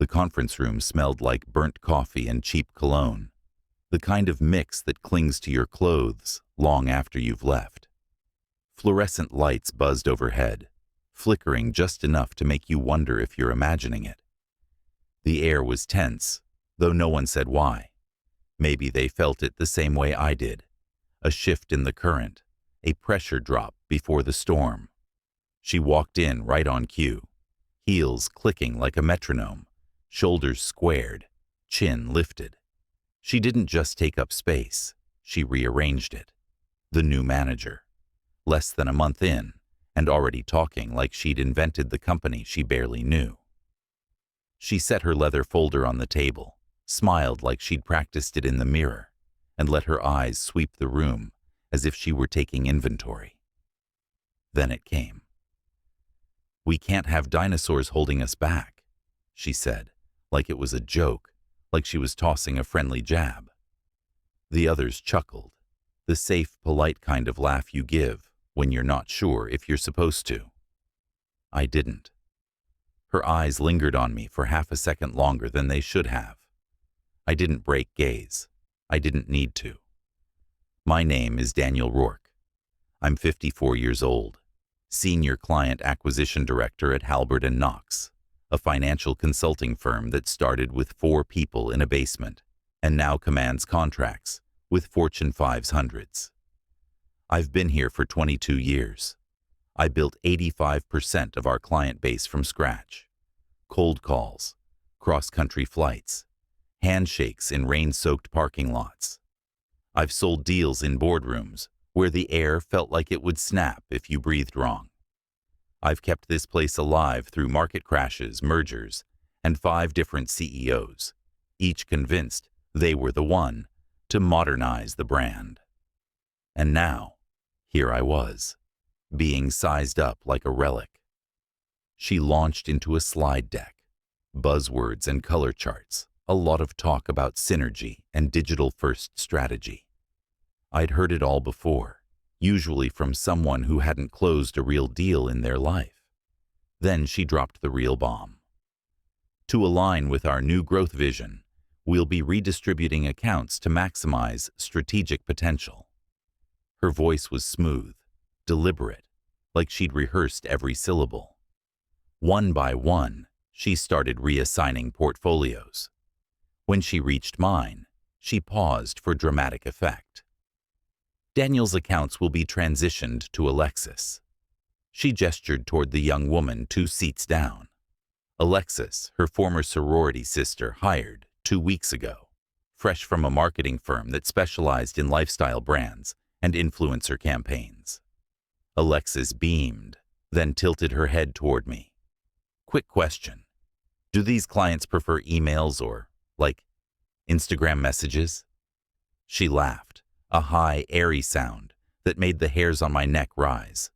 The conference room smelled like burnt coffee and cheap cologne, the kind of mix that clings to your clothes long after you've left. Fluorescent lights buzzed overhead, flickering just enough to make you wonder if you're imagining it. The air was tense, though no one said why. Maybe they felt it the same way I did. A shift in the current, a pressure drop before the storm. She walked in right on cue, heels clicking like a metronome, shoulders squared, chin lifted. She didn't just take up space, she rearranged it. The new manager. Less than a month in, and already talking like she'd invented the company she barely knew. She set her leather folder on the table, smiled like she'd practiced it in the mirror, and let her eyes sweep the room as if she were taking inventory. Then it came. "We can't have dinosaurs holding us back," she said, like it was a joke, like she was tossing a friendly jab. The others chuckled, the safe, polite kind of laugh you give when you're not sure if you're supposed to. I didn't. Her eyes lingered on me for half a second longer than they should have. I didn't break gaze. I didn't need to. My name is Daniel Rourke. I'm 54 years old, Senior Client Acquisition Director at Halbert & Knox, a financial consulting firm that started with 4 people in a basement and now commands contracts with Fortune 500s. I've been here for 22 years. I built 85% of our client base from scratch. Cold calls, cross-country flights, handshakes in rain-soaked parking lots. I've sold deals in boardrooms where the air felt like it would snap if you breathed wrong. I've kept this place alive through market crashes, mergers, and 5 different CEOs, each convinced they were the one to modernize the brand. And now, here I was, being sized up like a relic. She launched into a slide deck, buzzwords and color charts, a lot of talk about synergy and digital-first strategy. I'd heard it all before, usually from someone who hadn't closed a real deal in their life. Then she dropped the real bomb. To align with our new growth vision, we'll be redistributing accounts to maximize strategic potential. Her voice was smooth, deliberate, like she'd rehearsed every syllable. One by one, she started reassigning portfolios. When she reached mine, she paused for dramatic effect. Daniel's accounts will be transitioned to Alexis. She gestured toward the young woman 2 seats down. Alexis, her former sorority sister, hired 2 weeks ago, fresh from a marketing firm that specialized in lifestyle brands and influencer campaigns. Alexis beamed, then tilted her head toward me. "Quick question. Do these clients prefer emails or, like, Instagram messages?" She laughed, a high, airy sound that made the hairs on my neck rise.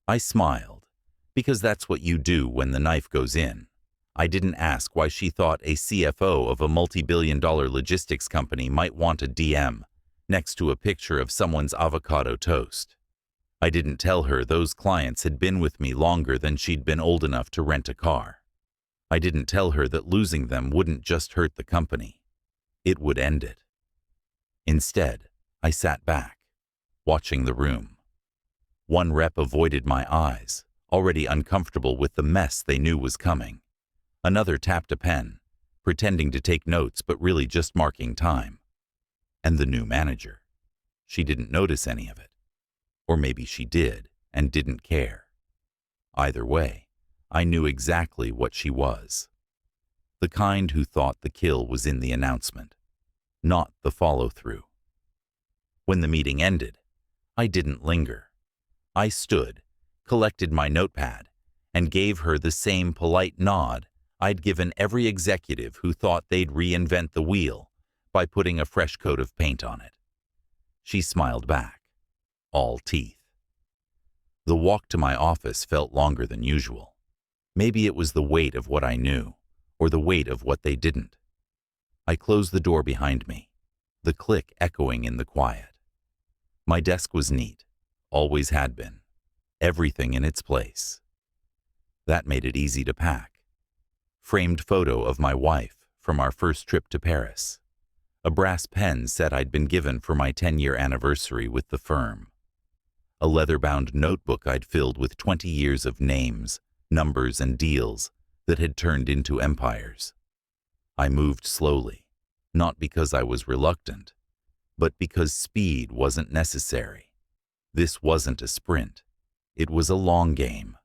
I smiled, because that's what you do when the knife goes in. I didn't ask why she thought a CFO of a multi-billion-dollar logistics company might want a DM next to a picture of someone's avocado toast. I didn't tell her those clients had been with me longer than she'd been old enough to rent a car. I didn't tell her that losing them wouldn't just hurt the company. It would end it. Instead, I sat back, watching the room. One rep avoided my eyes, already uncomfortable with the mess they knew was coming. Another tapped a pen, pretending to take notes but really just marking time. And the new manager. She didn't notice any of it. Or maybe she did and didn't care. Either way, I knew exactly what she was. The kind who thought the kill was in the announcement, not the follow-through. When the meeting ended, I didn't linger. I stood, collected my notepad, and gave her the same polite nod I'd given every executive who thought they'd reinvent the wheel by putting a fresh coat of paint on it. She smiled back, all teeth. The walk to my office felt longer than usual. Maybe it was the weight of what I knew, or the weight of what they didn't. I closed the door behind me, the click echoing in the quiet. My desk was neat, always had been, everything in its place. That made it easy to pack. Framed photo of my wife from our first trip to Paris. A brass pen set I'd been given for my 10-year anniversary with the firm. A leather-bound notebook I'd filled with 20 years of names, numbers, and deals that had turned into empires. I moved slowly, not because I was reluctant, but because speed wasn't necessary. This wasn't a sprint. It was a long game.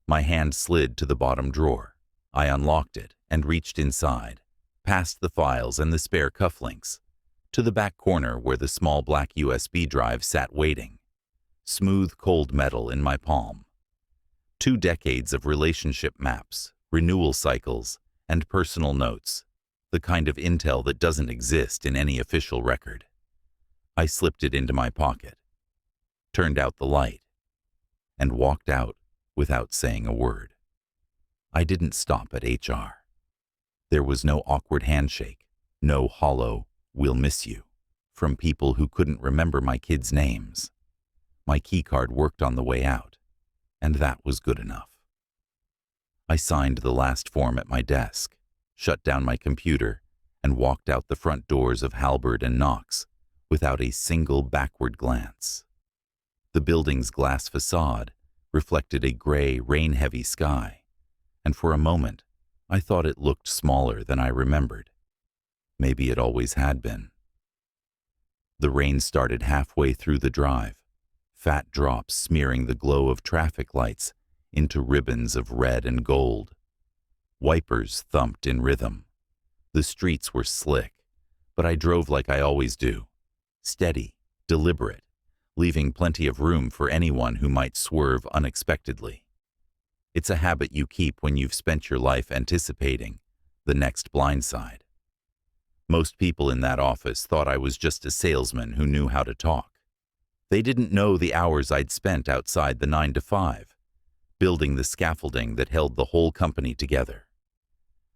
My hand slid to the bottom drawer. I unlocked it and reached inside, past the files and the spare cufflinks, to the back corner where the small black USB drive sat waiting. Smooth, cold metal in my palm. 2 decades of relationship maps, renewal cycles, and personal notes, the kind of intel that doesn't exist in any official record. I slipped it into my pocket, turned out the light, and walked out without saying a word. I didn't stop at HR. There was no awkward handshake, no hollow, "we'll miss you," from people who couldn't remember my kids' names. My keycard worked on the way out, and that was good enough. I signed the last form at my desk, shut down my computer, and walked out the front doors of Halberd and Knox without a single backward glance. The building's glass facade reflected a gray, rain-heavy sky, and for a moment I thought it looked smaller than I remembered. Maybe it always had been. The rain started halfway through the drive, fat drops smearing the glow of traffic lights into ribbons of red and gold. Wipers thumped in rhythm. The streets were slick, but I drove like I always do, steady, deliberate, leaving plenty of room for anyone who might swerve unexpectedly. It's a habit you keep when you've spent your life anticipating the next blindside. Most people in that office thought I was just a salesman who knew how to talk. They didn't know the hours I'd spent outside the 9 to 5, building the scaffolding that held the whole company together.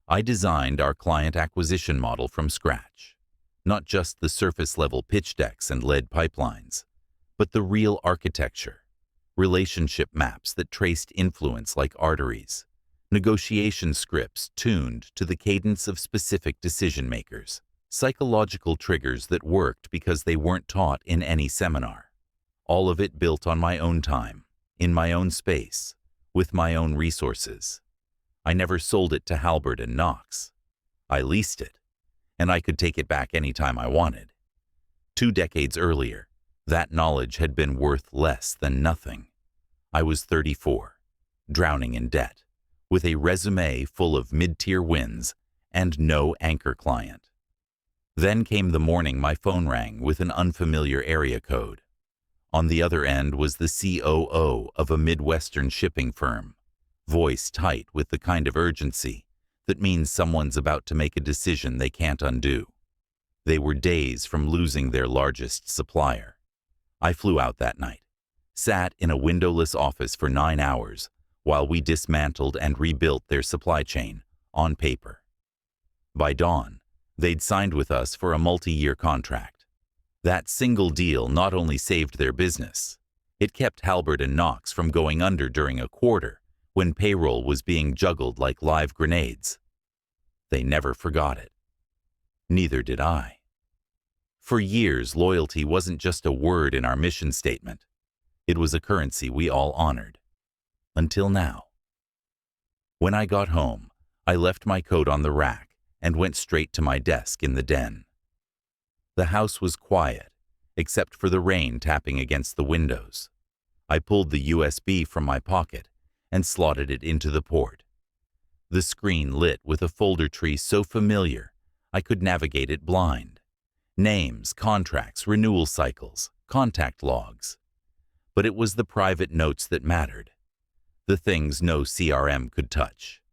I designed our client acquisition model from scratch, not just the surface-level pitch decks and lead pipelines, but the real architecture, relationship maps that traced influence like arteries, negotiation scripts tuned to the cadence of specific decision-makers, psychological triggers that worked because they weren't taught in any seminar. All of it built on my own time, in my own space, with my own resources. I never sold it to Halberd and Knox. I leased it, and I could take it back anytime I wanted. 2 decades earlier, that knowledge had been worth less than nothing. I was 34, drowning in debt, with a resume full of mid-tier wins and no anchor client. Then came the morning my phone rang with an unfamiliar area code. On the other end was the COO of a Midwestern shipping firm, voice tight with the kind of urgency that means someone's about to make a decision they can't undo. They were days from losing their largest supplier. I flew out that night, sat in a windowless office for 9 hours while we dismantled and rebuilt their supply chain on paper. By dawn, they'd signed with us for a multi-year contract. That single deal not only saved their business, it kept Halberd and Knox from going under during a quarter when payroll was being juggled like live grenades. They never forgot it. Neither did I. For years, loyalty wasn't just a word in our mission statement. It was a currency we all honored. Until now. When I got home, I left my coat on the rack and went straight to my desk in the den. The house was quiet, except for the rain tapping against the windows. I pulled the USB from my pocket and slotted it into the port. The screen lit with a folder tree so familiar I could navigate it blind. Names, contracts, renewal cycles, contact logs. But it was the private notes that mattered, the things no CRM could touch.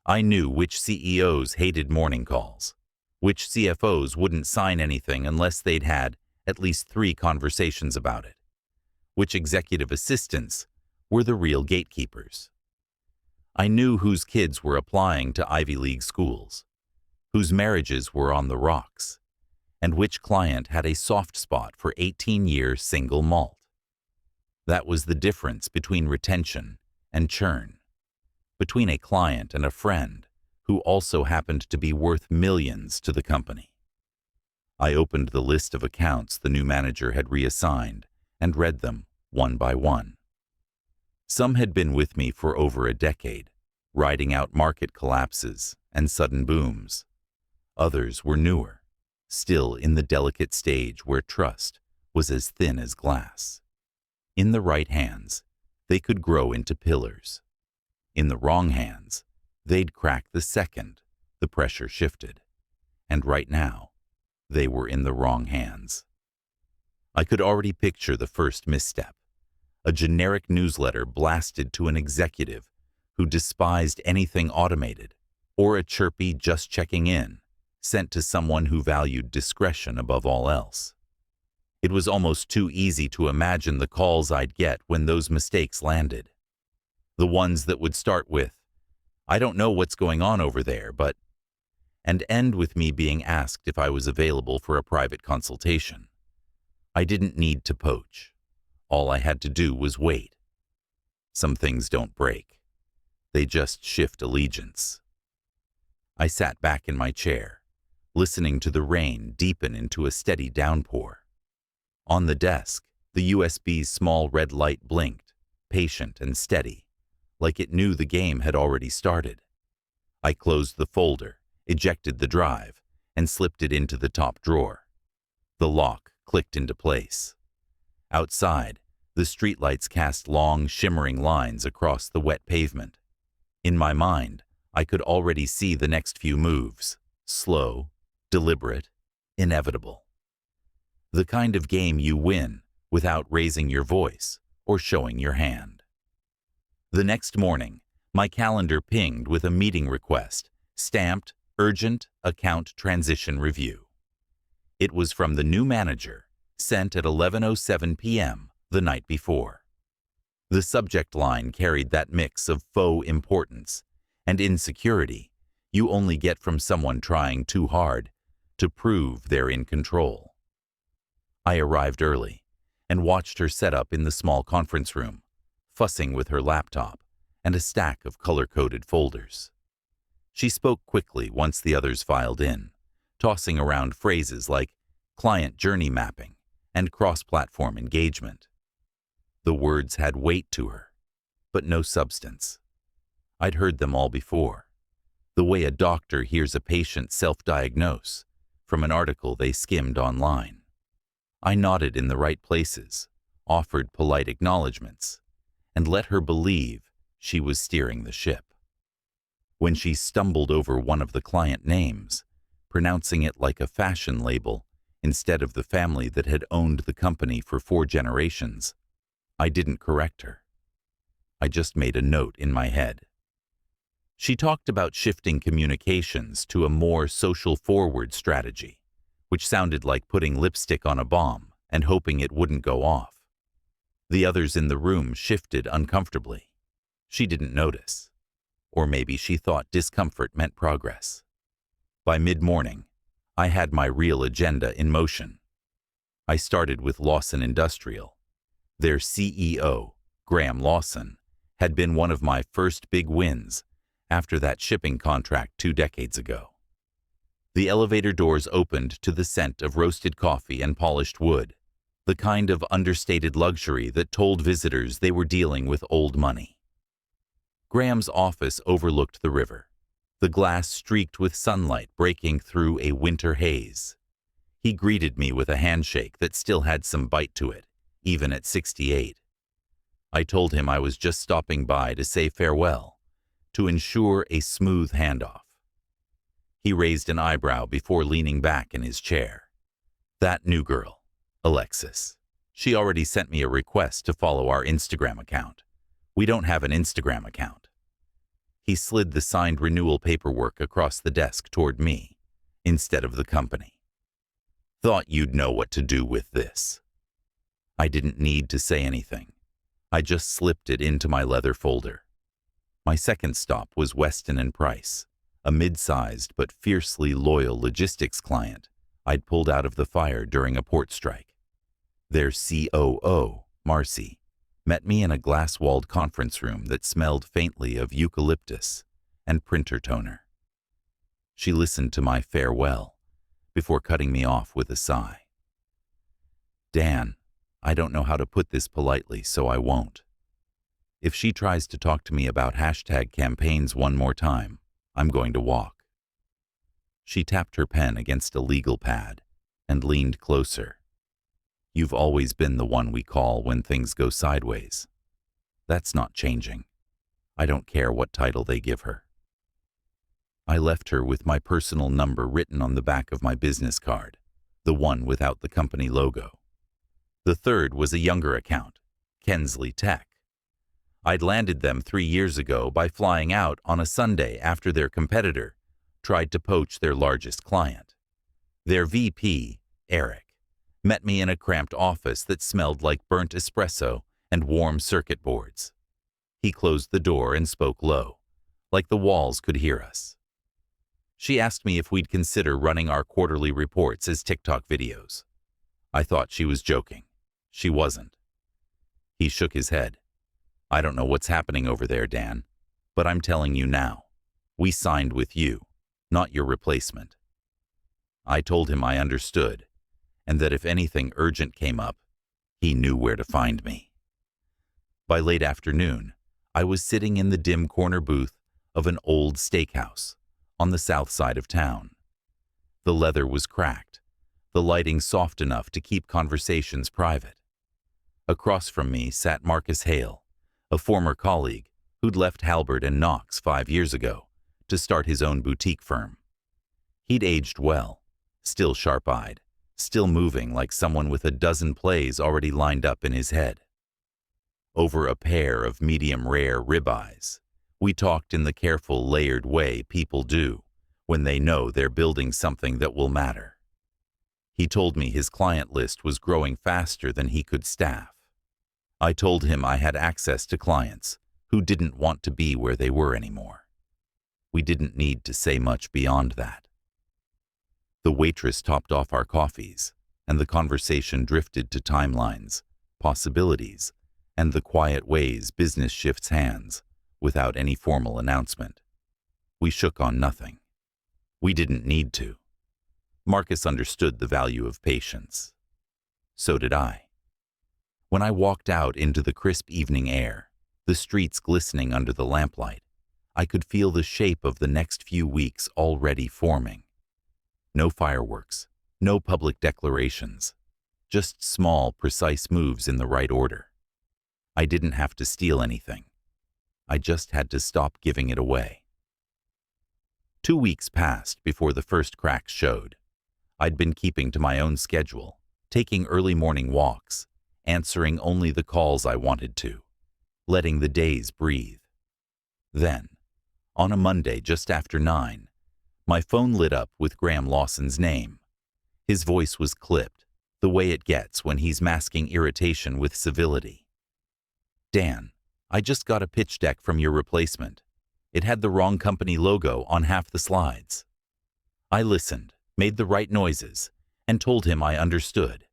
I knew which CEOs hated morning calls, which CFOs wouldn't sign anything unless they'd had at least 3 conversations about it, which executive assistants were the real gatekeepers. I knew whose kids were applying to Ivy League schools, whose marriages were on the rocks, and which client had a soft spot for 18-year single malt. That was the difference between retention and churn, between a client and a friend who also happened to be worth millions to the company. I opened the list of accounts the new manager had reassigned and read them one by one. Some had been with me for over a decade, riding out market collapses and sudden booms. Others were newer, still in the delicate stage where trust was as thin as glass. In the right hands, they could grow into pillars. In the wrong hands, they'd crack the second the pressure shifted. And right now, they were in the wrong hands. I could already picture the first misstep, a generic newsletter blasted to an executive who despised anything automated, or a chirpy "just checking in" sent to someone who valued discretion above all else. It was almost too easy to imagine the calls I'd get when those mistakes landed. The ones that would start with, "I don't know what's going on over there, but," and end with me being asked if I was available for a private consultation. I didn't need to poach. All I had to do was wait. Some things don't break. They just shift allegiance. I sat back in my chair, listening to the rain deepen into a steady downpour. On the desk, the USB's small red light blinked, patient and steady, like it knew the game had already started. I closed the folder, ejected the drive, and slipped it into the top drawer. The lock clicked into place. Outside, the streetlights cast long, shimmering lines across the wet pavement. In my mind, I could already see the next few moves, slow, deliberate, inevitable. The kind of game you win without raising your voice or showing your hand. The next morning, my calendar pinged with a meeting request, stamped Urgent Account Transition Review. It was from the new manager, sent at 11:07 p.m. the night before. The subject line carried that mix of faux importance and insecurity you only get from someone trying too hard to prove they're in control. I arrived early and watched her set up in the small conference room, fussing with her laptop and a stack of color-coded folders. She spoke quickly once the others filed in, tossing around phrases like client journey mapping and cross-platform engagement. The words had weight to her, but no substance. I'd heard them all before, the way a doctor hears a patient self-diagnose from an article they skimmed online. I nodded in the right places, offered polite acknowledgments, and let her believe she was steering the ship. When she stumbled over one of the client names, pronouncing it like a fashion label instead of the family that had owned the company for 4 generations, I didn't correct her. I just made a note in my head. She talked about shifting communications to a more social-forward strategy, which sounded like putting lipstick on a bomb and hoping it wouldn't go off. The others in the room shifted uncomfortably. She didn't notice. Or maybe she thought discomfort meant progress. By mid-morning, I had my real agenda in motion. I started with Lawson Industrial. Their CEO, Graham Lawson, had been one of my first big wins after that shipping contract 2 decades ago. The elevator doors opened to the scent of roasted coffee and polished wood, the kind of understated luxury that told visitors they were dealing with old money. Graham's office overlooked the river, the glass streaked with sunlight breaking through a winter haze. He greeted me with a handshake that still had some bite to it, even at 68. I told him I was just stopping by to say farewell, to ensure a smooth handoff. He raised an eyebrow before leaning back in his chair. That new girl, Alexis. She already sent me a request to follow our Instagram account. We don't have an Instagram account. He slid the signed renewal paperwork across the desk toward me, instead of the company. Thought you'd know what to do with this. I didn't need to say anything. I just slipped it into my leather folder. My second stop was Weston & Price, a mid-sized but fiercely loyal logistics client I'd pulled out of the fire during a port strike. Their COO, Marcy, met me in a glass-walled conference room that smelled faintly of eucalyptus and printer toner. She listened to my farewell before cutting me off with a sigh. Dan, I don't know how to put this politely, so I won't. If she tries to talk to me about hashtag campaigns one more time, I'm going to walk. She tapped her pen against a legal pad and leaned closer. You've always been the one we call when things go sideways. That's not changing. I don't care what title they give her. I left her with my personal number written on the back of my business card, the one without the company logo. The third was a younger account, Kensley Tech. I'd landed them 3 years ago by flying out on a Sunday after their competitor tried to poach their largest client. Their VP, Eric, met me in a cramped office that smelled like burnt espresso and warm circuit boards. He closed the door and spoke low, like the walls could hear us. She asked me if we'd consider running our quarterly reports as TikTok videos. I thought she was joking. She wasn't. He shook his head. I don't know what's happening over there, Dan, but I'm telling you now. We signed with you, not your replacement. I told him I understood, and that if anything urgent came up, he knew where to find me. By late afternoon, I was sitting in the dim corner booth of an old steakhouse on the south side of town. The leather was cracked, the lighting soft enough to keep conversations private. Across from me sat Marcus Hale, a former colleague who'd left Halbert and Knox 5 years ago to start his own boutique firm. He'd aged well, still sharp-eyed, still moving like someone with a dozen plays already lined up in his head. Over a pair of medium-rare ribeyes, we talked in the careful, layered way people do when they know they're building something that will matter. He told me his client list was growing faster than he could staff. I told him I had access to clients who didn't want to be where they were anymore. We didn't need to say much beyond that. The waitress topped off our coffees, and the conversation drifted to timelines, possibilities, and the quiet ways business shifts hands without any formal announcement. We shook on nothing. We didn't need to. Marcus understood the value of patience. So did I. When I walked out into the crisp evening air, the streets glistening under the lamplight, I could feel the shape of the next few weeks already forming. No fireworks, no public declarations, just small, precise moves in the right order. I didn't have to steal anything. I just had to stop giving it away. 2 weeks passed before the first cracks showed. I'd been keeping to my own schedule, taking early morning walks, answering only the calls I wanted to, letting the days breathe. Then, on a Monday just after 9, my phone lit up with Graham Lawson's name. His voice was clipped, the way it gets when he's masking irritation with civility. Dan, I just got a pitch deck from your replacement. It had the wrong company logo on half the slides. I listened, made the right noises, and told him I understood.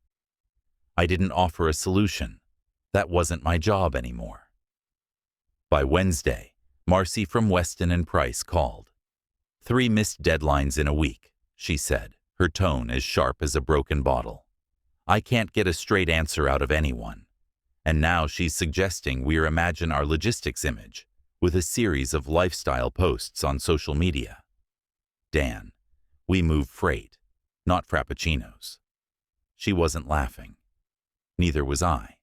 I didn't offer a solution. That wasn't my job anymore. By Wednesday, Marcy from Weston & Price called. 3 missed deadlines in a week, she said, her tone as sharp as a broken bottle. I can't get a straight answer out of anyone. And now she's suggesting we imagine our logistics image with a series of lifestyle posts on social media. Dan, we move freight, not frappuccinos. She wasn't laughing. Neither was I.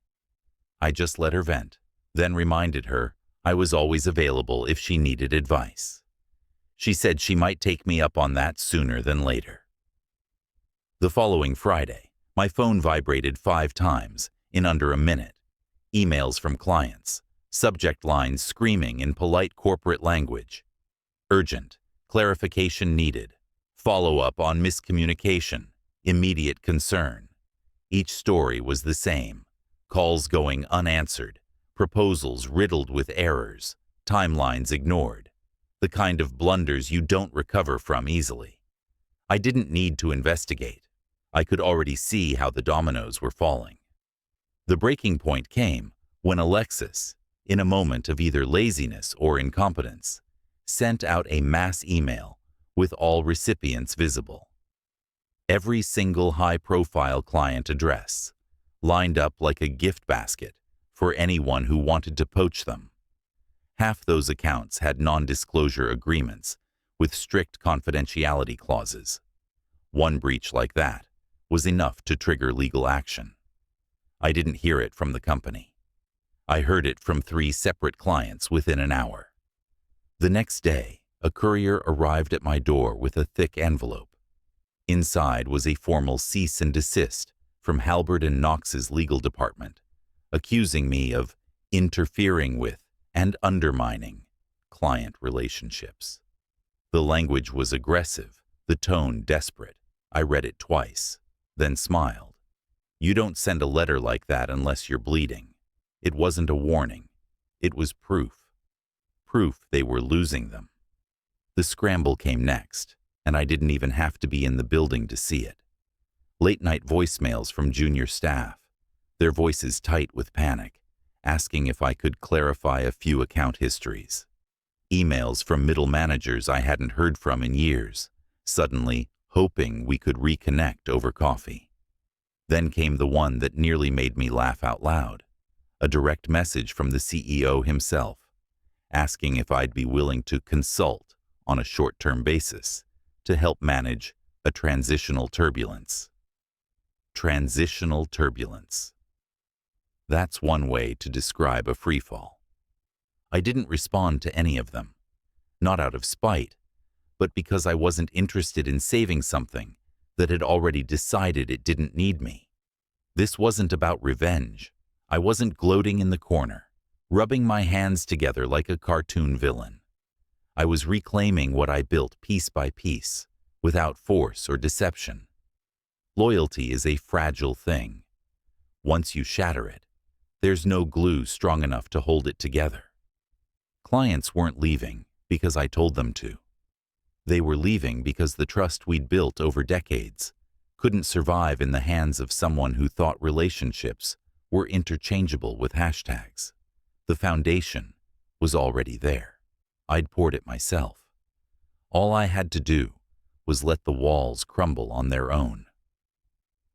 I just let her vent, then reminded her I was always available if she needed advice. She said she might take me up on that sooner than later. The following Friday, my phone vibrated 5 times in under a minute. Emails from clients, subject lines screaming in polite corporate language. Urgent, clarification needed, follow-up on miscommunication, immediate concern. Each story was the same, calls going unanswered, proposals riddled with errors, timelines ignored, the kind of blunders you don't recover from easily. I didn't need to investigate. I could already see how the dominoes were falling. The breaking point came when Alexis, in a moment of either laziness or incompetence, sent out a mass email with all recipients visible. Every single high-profile client address, lined up like a gift basket for anyone who wanted to poach them. Half those accounts had non-disclosure agreements with strict confidentiality clauses. One breach like that was enough to trigger legal action. I didn't hear it from the company. I heard it from 3 separate clients within an hour. The next day, a courier arrived at my door with a thick envelope. Inside was a formal cease and desist from Halbert and Knox's legal department, accusing me of interfering with and undermining client relationships. The language was aggressive, the tone desperate. I read it twice, then smiled. You don't send a letter like that unless you're bleeding. It wasn't a warning. It was proof. Proof they were losing them. The scramble came next, and I didn't even have to be in the building to see it. Late-night voicemails from junior staff, their voices tight with panic, asking if I could clarify a few account histories. Emails from middle managers I hadn't heard from in years, suddenly hoping we could reconnect over coffee. Then came the one that nearly made me laugh out loud, a direct message from the CEO himself, asking if I'd be willing to consult on a short-term basis to help manage a transitional turbulence. Transitional turbulence. That's one way to describe a freefall. I didn't respond to any of them, not out of spite, but because I wasn't interested in saving something that had already decided it didn't need me. This wasn't about revenge. I wasn't gloating in the corner, rubbing my hands together like a cartoon villain. I was reclaiming what I built piece by piece, without force or deception. Loyalty is a fragile thing. Once you shatter it, there's no glue strong enough to hold it together. Clients weren't leaving because I told them to. They were leaving because the trust we'd built over decades couldn't survive in the hands of someone who thought relationships were interchangeable with hashtags. The foundation was already there. I'd poured it myself. All I had to do was let the walls crumble on their own.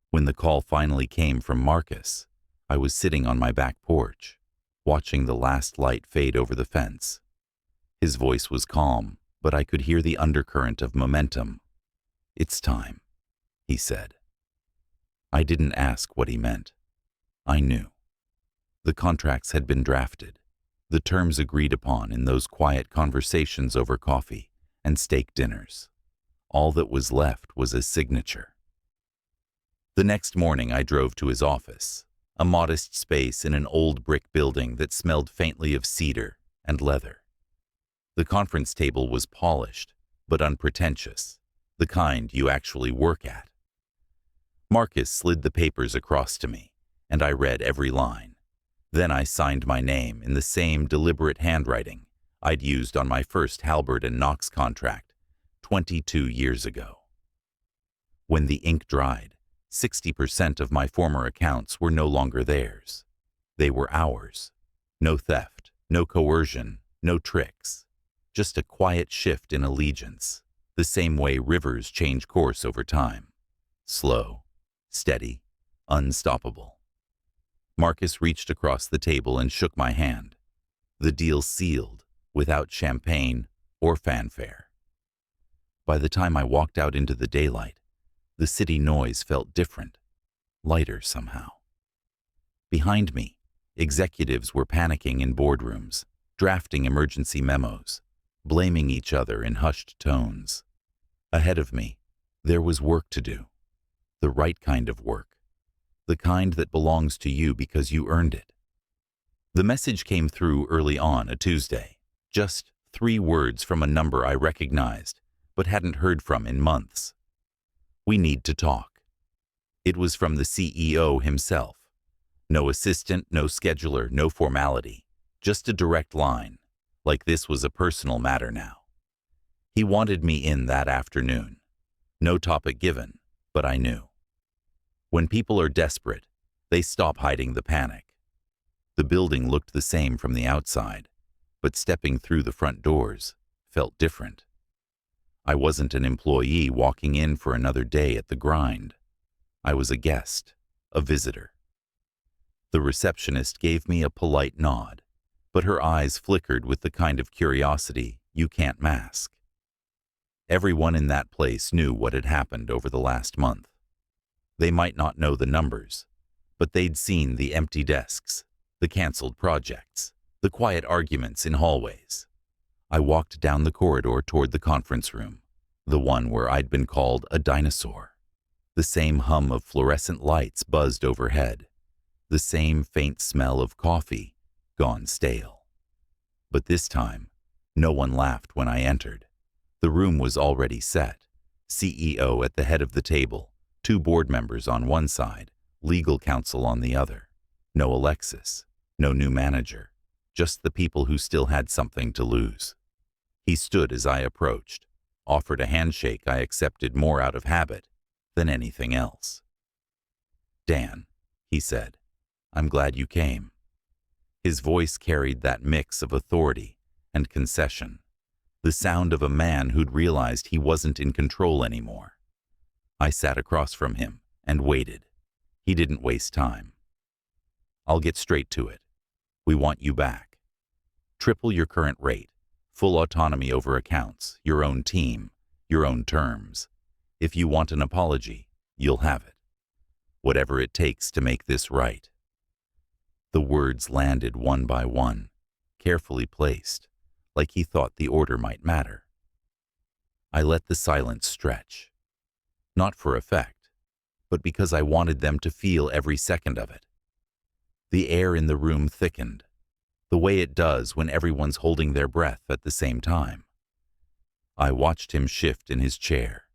When the call finally came from Marcus, I was sitting on my back porch, watching the last light fade over the fence. His voice was calm, but I could hear the undercurrent of momentum. "It's time," he said. I didn't ask what he meant. I knew. The contracts had been drafted, the terms agreed upon in those quiet conversations over coffee and steak dinners. All that was left was a signature. The next morning I drove to his office, a modest space in an old brick building that smelled faintly of cedar and leather. The conference table was polished, but unpretentious, the kind you actually work at. Marcus slid the papers across to me, and I read every line. Then I signed my name in the same deliberate handwriting I'd used on my first Halbert and Knox contract 22 years ago. When the ink dried, 60% of my former accounts were no longer theirs. They were ours. No theft, no coercion, no tricks. Just a quiet shift in allegiance, the same way rivers change course over time. Slow, steady, unstoppable. Marcus reached across the table and shook my hand. The deal sealed, without champagne or fanfare. By the time I walked out into the daylight, the city noise felt different, lighter somehow. Behind me, executives were panicking in boardrooms, drafting emergency memos, blaming each other in hushed tones. Ahead of me, there was work to do. The right kind of work. The kind that belongs to you because you earned it. The message came through early on a Tuesday. Just 3 words from a number I recognized, but hadn't heard from in months. "We need to talk." It was from the CEO himself. No assistant, no scheduler, no formality. Just a direct line, like this was a personal matter now. He wanted me in that afternoon. No topic given, but I knew. When people are desperate, they stop hiding the panic. The building looked the same from the outside, but stepping through the front doors felt different. I wasn't an employee walking in for another day at the grind. I was a guest, a visitor. The receptionist gave me a polite nod, but her eyes flickered with the kind of curiosity you can't mask. Everyone in that place knew what had happened over the last month. They might not know the numbers, but they'd seen the empty desks, the canceled projects, the quiet arguments in hallways. I walked down the corridor toward the conference room, the one where I'd been called a dinosaur. The same hum of fluorescent lights buzzed overhead, the same faint smell of coffee, gone stale. But this time, no one laughed when I entered. The room was already set. CEO at the head of the table, 2 board members on one side, legal counsel on the other. No Alexis, no new manager, just the people who still had something to lose. He stood as I approached, offered a handshake I accepted more out of habit than anything else. "Dan," he said, "I'm glad you came." His voice carried that mix of authority and concession, the sound of a man who'd realized he wasn't in control anymore. I sat across from him and waited. He didn't waste time. "I'll get straight to it. We want you back. Triple your current rate, full autonomy over accounts, your own team, your own terms. If you want an apology, you'll have it. Whatever it takes to make this right." The words landed one by one, carefully placed, like he thought the order might matter. I let the silence stretch, not for effect, but because I wanted them to feel every second of it. The air in the room thickened, the way it does when everyone's holding their breath at the same time. I watched him shift in his chair,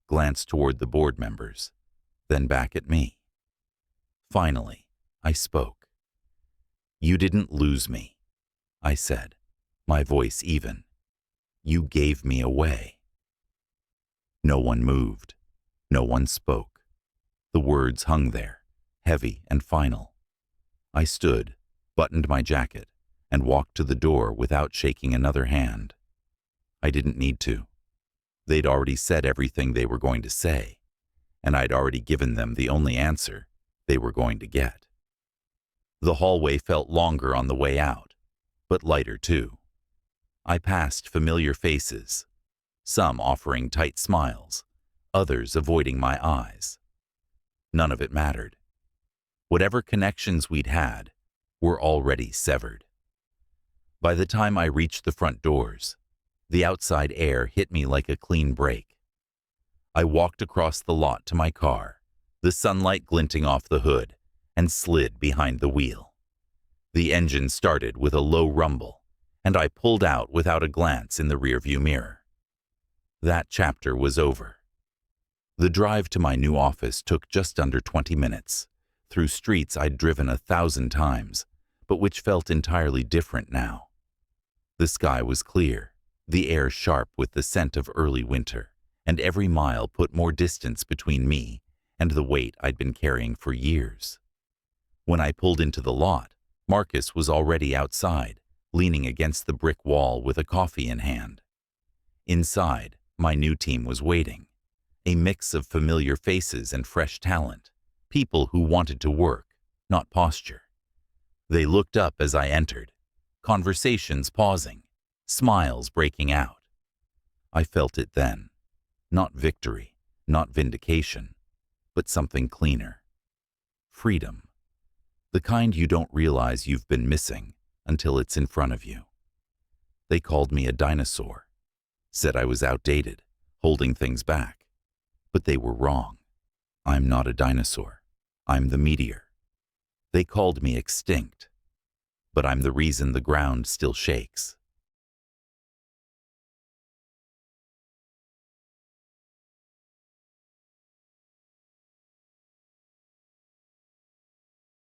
glance toward the board members, then back at me. Finally, I spoke. "You didn't lose me," I said, my voice even. "You gave me away." No one moved. No one spoke. The words hung there, heavy and final. I stood, buttoned my jacket, and walked to the door without shaking another hand. I didn't need to. They'd already said everything they were going to say, and I'd already given them the only answer they were going to get. The hallway felt longer on the way out, but lighter too. I passed familiar faces, some offering tight smiles, others avoiding my eyes. None of it mattered. Whatever connections we'd had were already severed. By the time I reached the front doors, the outside air hit me like a clean break. I walked across the lot to my car, the sunlight glinting off the hood, and slid behind the wheel. The engine started with a low rumble, and I pulled out without a glance in the rearview mirror. That chapter was over. The drive to my new office took just under 20 minutes, through streets I'd driven 1,000 times, but which felt entirely different now. The sky was clear, the air sharp with the scent of early winter, and every mile put more distance between me and the weight I'd been carrying for years. When I pulled into the lot, Marcus was already outside, leaning against the brick wall with a coffee in hand. Inside, my new team was waiting, a mix of familiar faces and fresh talent, people who wanted to work, not posture. They looked up as I entered, conversations pausing, smiles breaking out. I felt it then, not victory, not vindication, but something cleaner. Freedom. The kind you don't realize you've been missing until it's in front of you. They called me a dinosaur, said I was outdated, holding things back. But they were wrong. I'm not a dinosaur. I'm the meteor. They called me extinct, but I'm the reason the ground still shakes.